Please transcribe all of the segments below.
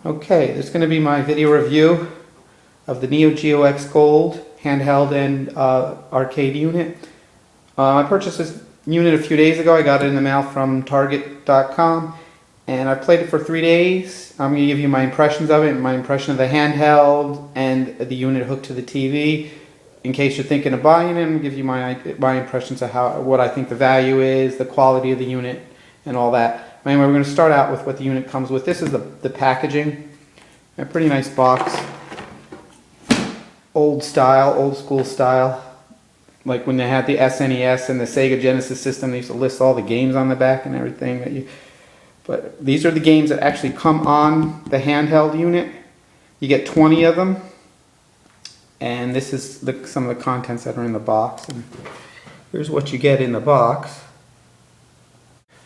Okay, this is going to be my video review of the Geo X Gold Handheld and arcade unit. I purchased this unit a few days ago. I got it in the mail from Target.com and I played it for 3 days. I'm going to give you my impressions of it, my impression of the handheld and the unit hooked to the TV. In case you're thinking of buying it, I'm going to give you my impressions of what I think the value is, the quality of the unit, and all that. Anyway, we're going to start out with what the unit comes with. This is the packaging. A pretty nice box. Old school style. Like when they had the SNES and the Sega Genesis system, they used to list all the games on the back and everything. But these are the games that actually come on the handheld unit. You get 20 of them. And this is some of the contents that are in the box. And here's what you get in the box.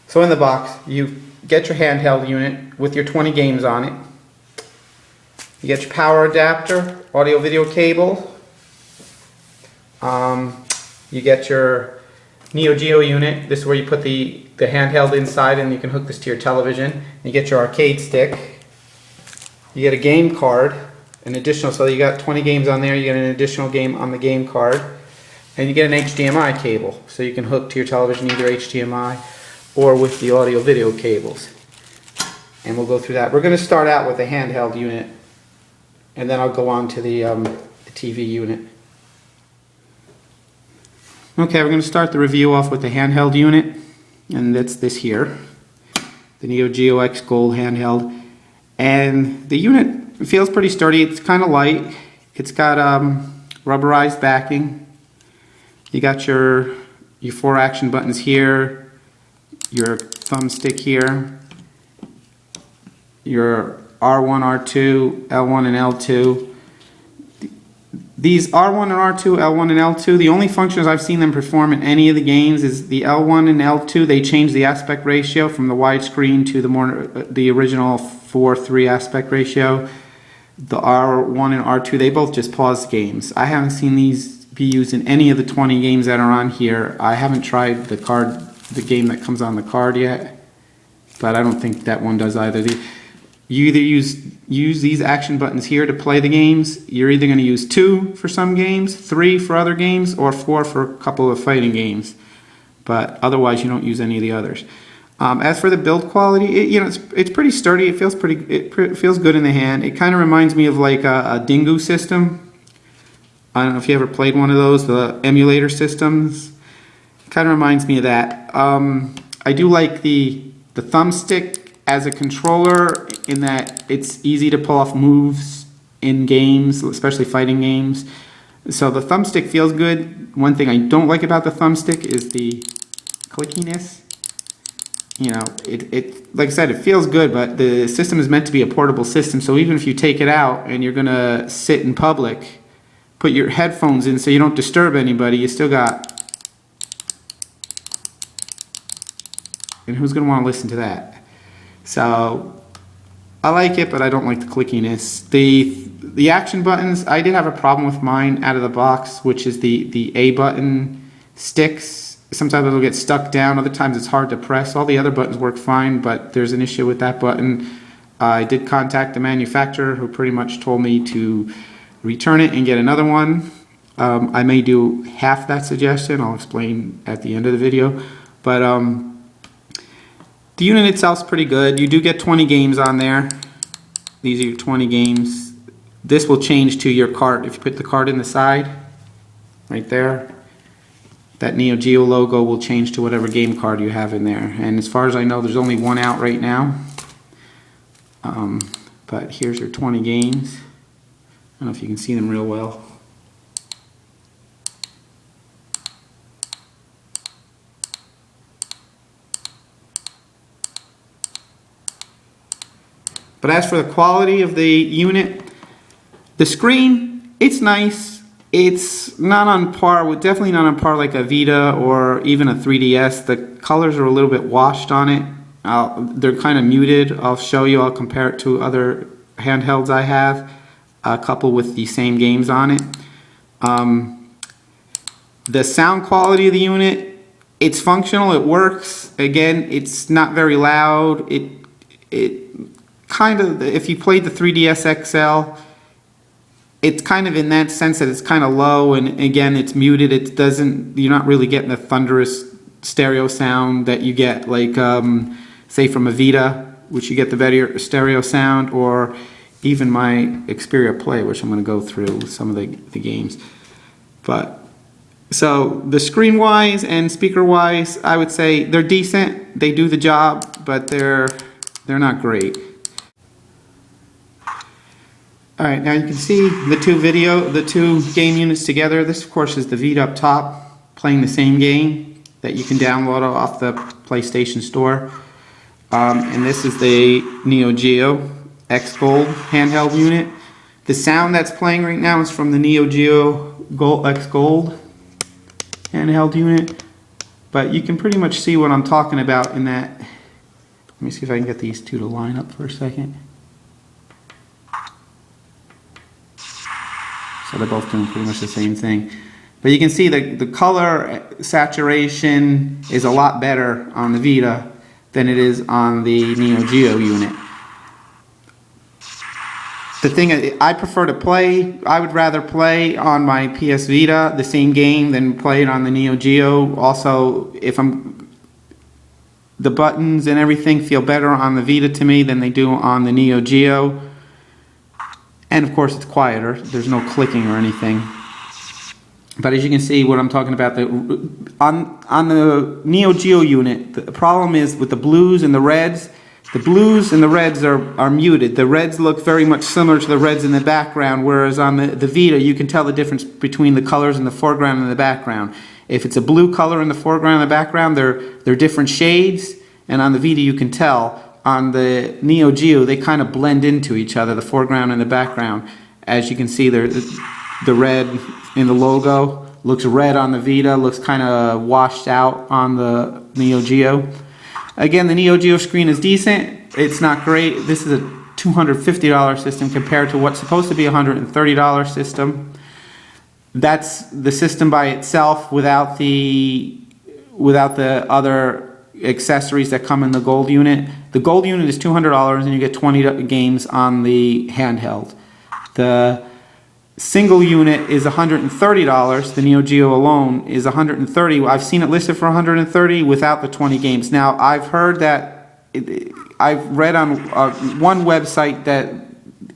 So in the box, you get your handheld unit with your 20 games on it. You get your power adapter, audio video cable. You get your Neo Geo unit. This is where you put the handheld inside and you can hook this to your television. You get your arcade stick. You get a game card, an additional, so you got 20 games on there, you get an additional game on the game card. And you get an HDMI cable, so you can hook to your television either HDMI or with the audio video cables. And we'll go through that. We're going to start out with the handheld unit and then I'll go on to the TV unit. Okay, we're going to start the review off with the handheld unit, and that's this here, the Neo Geo X Gold Handheld. And the unit feels pretty sturdy. It's kind of light. It's got rubberized backing. You got your 4 action buttons here, your thumbstick here, your R1, R2, L1 and L2. These R1 and R2, L1 and L2, the only functions I've seen them perform in any of the games is the L1 and L2. They change the aspect ratio from the widescreen to the original 4:3 aspect ratio. The R1 and R2, they both just pause games. I haven't seen these be used in any of the 20 games that are on here. I haven't tried the game that comes on the card yet, but I don't think that one does either. You either use these action buttons here to play the games. You're either going to use 2 for some games, 3 for other games, or 4 for a couple of fighting games. But otherwise, you don't use any of the others. As for the build quality, it's pretty sturdy. It feels feels good in the hand. It kind of reminds me of like a Dingo system. I don't know if you ever played one of those, the emulator systems. It kind of reminds me of that. I do like the thumbstick as a controller in that it's easy to pull off moves in games, especially fighting games. So the thumbstick feels good. One thing I don't like about the thumbstick is the clickiness. Like I said, it feels good, but the system is meant to be a portable system, so even if you take it out and you're gonna sit in public, put your headphones in so you don't disturb anybody, you still got... And who's gonna want to listen to that? So I like it, but I don't like the clickiness. The action buttons, I did have a problem with mine out of the box, which is the A button sticks. Sometimes it'll get stuck down, other times it's hard to press. All the other buttons work fine, but there's an issue with that button. I did contact the manufacturer, who pretty much told me to return it and get another one. I may do half that suggestion. I'll explain at the end of the video. But the unit itself is pretty good. You do get 20 games on there. These are your 20 games. This will change to your card. If you put the card in the side, right there, that Neo Geo logo will change to whatever game card you have in there. And as far as I know, there's only one out right now. But here's your 20 games. I don't know if you can see them real well. But as for the quality of the unit, the screen, it's nice. It's not on par with, definitely not on par like a Vita or even a 3DS. The colors are a little bit washed on it. They're kind of muted. I'll show you. I'll compare it to other handhelds I have, a couple with the same games on it. The sound quality of the unit, it's functional. It works. Again, it's not very loud. It kind of, if you played the 3DS XL, it's kind of in that sense that it's kind of low, and again, it's muted. It doesn't, you're not really getting the thunderous stereo sound that you get, like, say from a Vita, which you get the better stereo sound, or even my Xperia Play, which I'm going to go through with some of the games. But so the screen wise and speaker wise, I would say they're decent. They do the job, but they're not great. All right, now you can see the two game units together. This, of course, is the Vita up top, playing the same game that you can download off the PlayStation Store. And this is the Geo X Gold Handheld unit. The sound that's playing right now is from the Geo X Gold Handheld unit. But you can pretty much see what I'm talking about in that. Let me see if I can get these two to line up for a second. So they're both doing pretty much the same thing. But you can see the color saturation is a lot better on the Vita than it is on the Neo Geo unit. The thing I prefer to play, I would rather play on my PS Vita the same game than play it on the Neo Geo. Also, the buttons and everything feel better on the Vita to me than they do on the Neo Geo. And of course, it's quieter. There's no clicking or anything. But as you can see, what I'm talking about, on the Neo Geo unit, the problem is with the blues and the reds. The blues and the reds are muted. The reds look very much similar to the reds in the background, whereas on the Vita, you can tell the difference between the colors in the foreground and the background. If it's a blue color in the foreground and the background, they're different shades, and on the Vita you can tell. On the Neo Geo, they kind of blend into each other, the foreground and the background. As you can see, the red in the logo looks red on the Vita, looks kind of washed out on the Neo Geo. Again, the Neo Geo screen is decent. It's not great. This is a $250 system compared to what's supposed to be a $130 system. That's the system by itself without the other accessories that come in the gold unit. The gold unit is $200 and you get 20 games on the handheld. The single unit is $130. The Neo Geo alone is $130. I've seen it listed for $130 without the 20 games. Now, I've heard that, I've read on one website that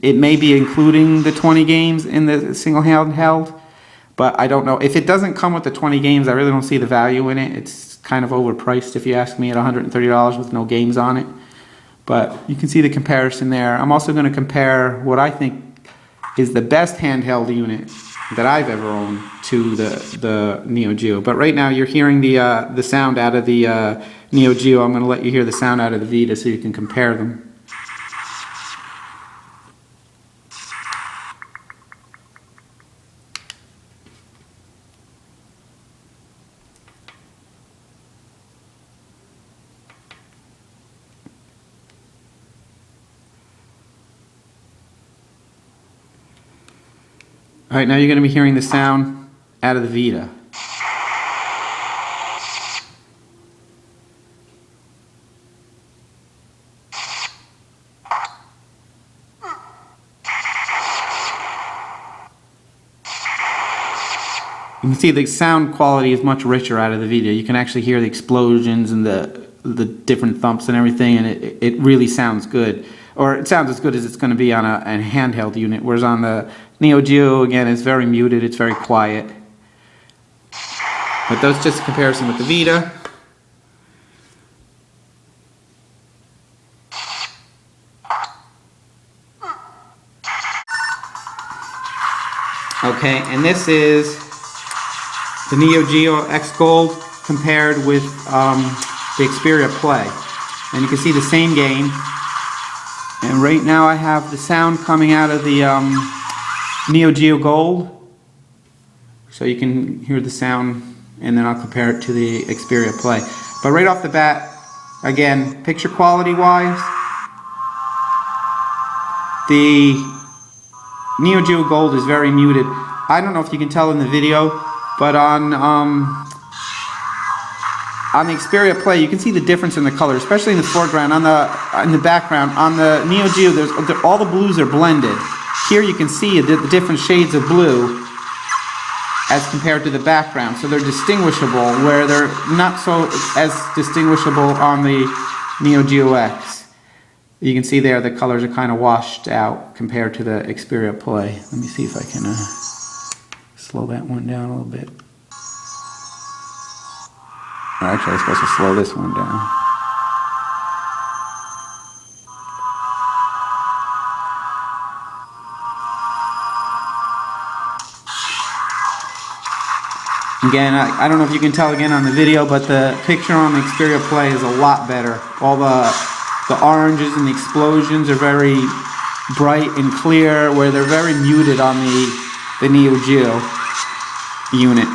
it may be including the 20 games in the single handheld, but I don't know. If it doesn't come with the 20 games, I really don't see the value in it. It's kind of overpriced if you ask me at $130 with no games on it. But you can see the comparison there. I'm also going to compare what I think is the best handheld unit that I've ever owned to the Neo Geo. But right now you're hearing the sound out of the Neo Geo. I'm going to let you hear the sound out of the Vita so you can compare them. All right, now you're going to be hearing the sound out of the Vita. You can see the sound quality is much richer out of the Vita. You can actually hear the explosions and the different thumps and everything, and it really sounds good. Or it sounds as good as it's going to be on a handheld unit, whereas on the Neo Geo, again, it's very muted, it's very quiet. But that's just a comparison with the Vita. Okay, and this is the Neo Geo X Gold compared with the Xperia Play. And you can see the same game. And right now I have the sound coming out of the Neo Geo Gold. So you can hear the sound, and then I'll compare it to the Xperia Play. But right off the bat, again, picture quality wise, the Neo Geo Gold is very muted. I don't know if you can tell in the video, but on on the Xperia Play, you can see the difference in the color, especially in the foreground. In the background, on the Neo Geo, all the blues are blended. Here you can see the different shades of blue as compared to the background, so they're distinguishable, where they're not so as distinguishable on the Neo Geo X. You can see there the colors are kind of washed out compared to the Xperia Play. Let me see if I can slow that one down a little bit. Or actually, I'm supposed to slow this one down. Again, I don't know if you can tell again on the video, but the picture on the Xperia Play is a lot better. All the oranges and the explosions are very bright and clear, where they're very muted on the Neo Geo unit.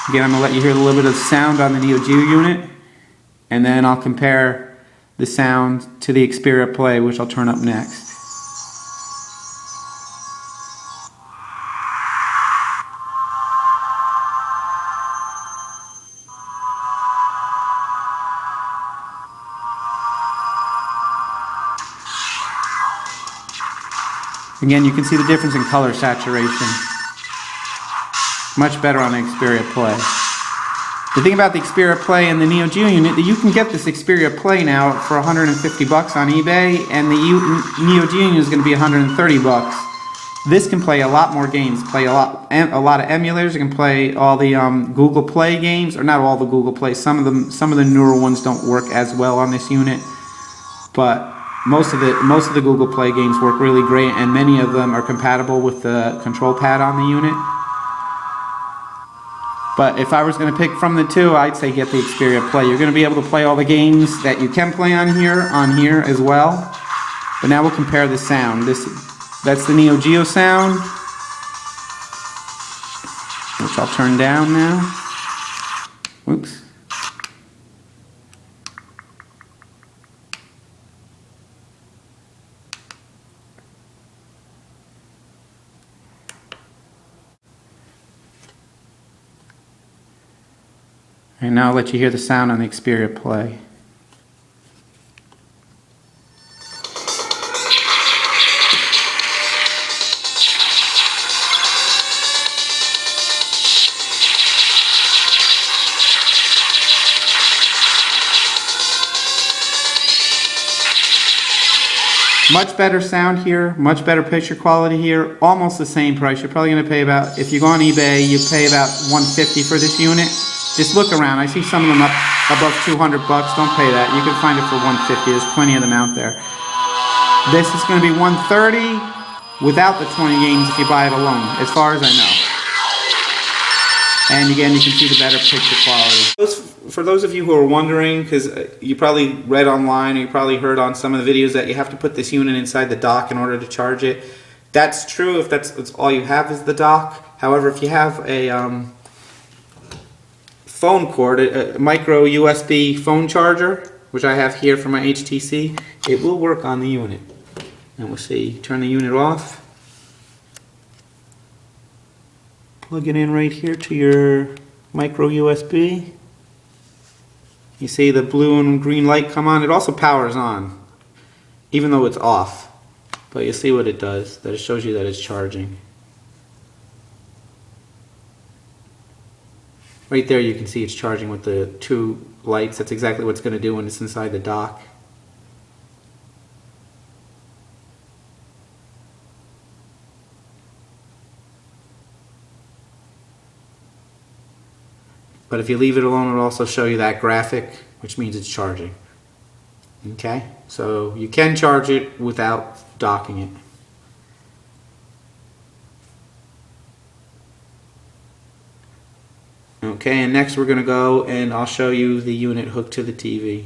Again, I'm going to let you hear a little bit of sound on the Neo Geo unit, and then I'll compare the sound to the Xperia Play, which I'll turn up next. Again, you can see the difference in color saturation. Much better on the Xperia Play. The thing about the Xperia Play and the Neo Geo unit, that you can get this Xperia Play now for $150 on eBay, and the Neo Geo unit is going to be $130. This can play a lot more games. Play a lot of emulators. It can play all the Google Play games, or not all the Google Play. Some of the newer ones don't work as well on this unit, but most of the Google Play games work really great, and many of them are compatible with the control pad on the unit. But if I was going to pick from the two, I'd say get the Xperia Play. You're going to be able to play all the games that you can play on here as well. But now we'll compare the sound. That's the Neo Geo sound, which I'll turn down now. Oops. And now I'll let you hear the sound on the Xperia Play. Much better sound here, much better picture quality here, almost the same price. You're probably going to pay about, if you go on eBay, you pay about $150 for this unit. Just look around. I see some of them up above $200. Don't pay that. You can find it for $150. There's plenty of them out there. This is going to be $130 without the 20 games if you buy it alone, as far as I know. And again, you can see the better picture quality. For those of you who are wondering, because you probably read online, or you probably heard on some of the videos that you have to put this unit inside the dock in order to charge it. That's true if that's all you have is the dock. However, if you have a phone cord, a micro USB phone charger, which I have here for my HTC, it will work on the unit. And we'll see. Turn the unit off. Plug it in right here to your micro USB. You see the blue and green light come on. It also powers on, even though it's off. But you see what it does, that it shows you that it's charging. Right there you can see it's charging with the two lights. That's exactly what it's going to do when it's inside the dock. But if you leave it alone, it'll also show you that graphic, which means it's charging. Okay? So you can charge it without docking it. Okay, and next we're going to go and I'll show you the unit hooked to the TV.